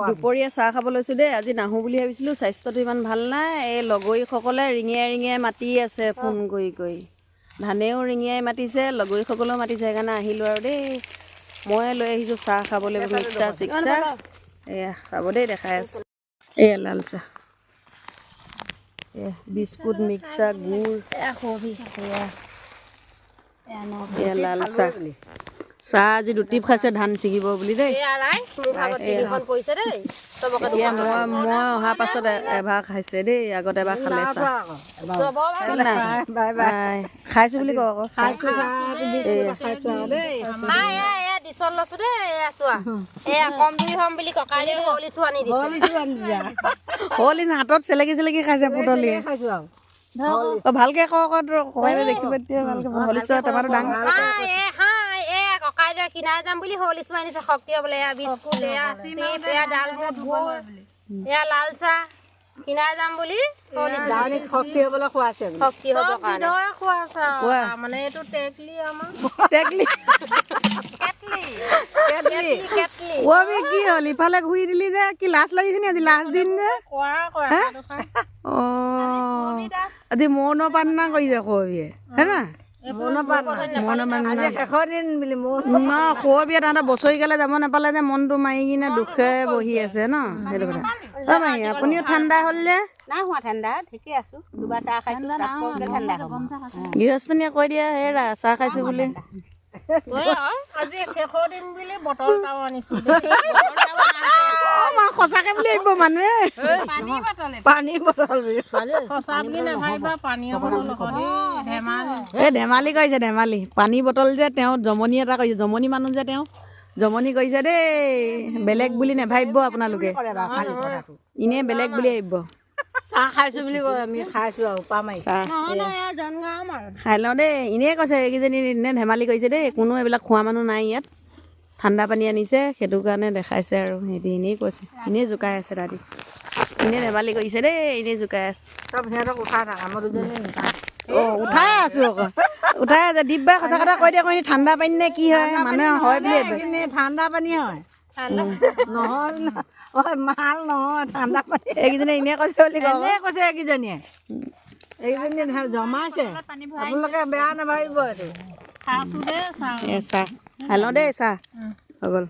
দুপৰীয়া চাহ খাব লৈছোঁ দেই। আজি নাহোঁ বুলি ভাবিছিলোঁ, স্বাস্থ্যটো ইমান ভাল নাই। এই লগৰীসকলে ৰিঙিয়াই ৰিঙিয়াই মাতি আছে ফোন কৰি কৰি। ধানেও ৰিঙিয়াই মাতিছে, লগৰীসকলেও মাতিছে, সেইকাৰণে আহিলোঁ আৰু দেই। মই লৈ আহিছোঁ চাহ খাবলৈ, মিক্সাৰ চিক্সাৰ। এয়া চাব দেই, দেখাই আছোঁ। এয়া লাল চাহ, এয়া বিস্কুট, মিক্সাৰ, গুড়, এয়া লাল চাহ। চাহ আজি দুটিপ খাইছে ধান ছিগিব বুলি দেই। এতিয়া মই অহাৰ পাছত এবাৰ খাইছে দেই, আগত এবাৰ খালে চাহ। খাইছোঁ বুলি কওঁ আকৌ। হাতত চেলেকি চেলেকি খাইছে পুতলি। ভালকে কওঁ ককাইদেউ দেখিব এতিয়া ভালকে। হলিছ টেমাটো ডাঙৰ। ককাইদেউ কিনাই যাম বুলি হলিছ আনিছে শক্তি হ'বলে। এয়া বিস্কুট, এয়া চিপ, এয়া ডালবুট, গুড়, এয়া লাল চাহ কিনাই যাম বুলি শক্তি হ'বলৈ খোৱাইছে। শক্তি হ'ব কাৰণে খোৱাইছে মানে এইটো টেকলি আমাৰ টেকলি কেটলি কেটলি। কি হ'ল ইফালে ঘূৰি দিলি যে? কি লাজ লাগিছে নি আজি? লাজ দিন যে আজি মৌন প্ৰাৰ্থনা কৰিছে সৌবিয়ে, হে না? সৌবিয়ে তাহাঁতে বছৰিকালে যাব নাপালে যে মনটো মাৰি কিনে দুখে বহি আছে ন। সেইটো কথা। আপুনিও ঠাণ্ডা হ'ল যে? নাই হোৱা ঠাণ্ডা, ঠিকে আছো। দুবাৰ চাহ খাইছো, ঠাণ্ডা হ'ব। গৃহস্থনীয়ে কৈ দিয়া হেৰা চাহ খাইছো বুলি। সঁচাকে বুলি আহিব মানুহে। ধেমালি কৰিছে, ধেমালি। পানী বটল যে তেওঁ জমনি এটা কৰিছে, জমনি মানুহ যে তেওঁ জমনি কৰিছে দেই। বেলেগ বুলি নেভাবিব আপোনালোকে, এনেই বেলেগ বুলি ভাবিব। চাহ খাইছো বুলি কয়, আমি খাইছো আৰু চাহ খাই লওঁ দেই। এনেই কৈছে এইকেইজনী এনে ধেমালি কৰিছে দেই। কোনো এইবিলাক খোৱা মানুহ নাই ইয়াত। ঠাণ্ডা পানী আনিছে, সেইটো কাৰণে দেখাইছে আৰু সিহঁতি এনেই কৈছে, এনেই জোকাই আছে তাহাঁতি। এনেই ধেমালি কৰিছে দেই, এনেই জোকাই আছে। উঠাই আছো আকৌ, উঠাই আছে। দীপবাই সঁচা কথা কৈ দিয়ে, কৈ ঠাণ্ডা পানী নে কি হয়? মানুহে হয় বুলি ঠাণ্ডা পানী হয় নহয়, মাল নহয় ঠাণ্ডা পানী। এইকেইজনী এনেই কৈছে বুলি কৈছে। এইকেইজনীয়ে জমাইছে, আপোনালোকে বেয়া নাভাবিব। এইটো চাহ খাই লওঁ দেই, চাহ হৈ গ'ল।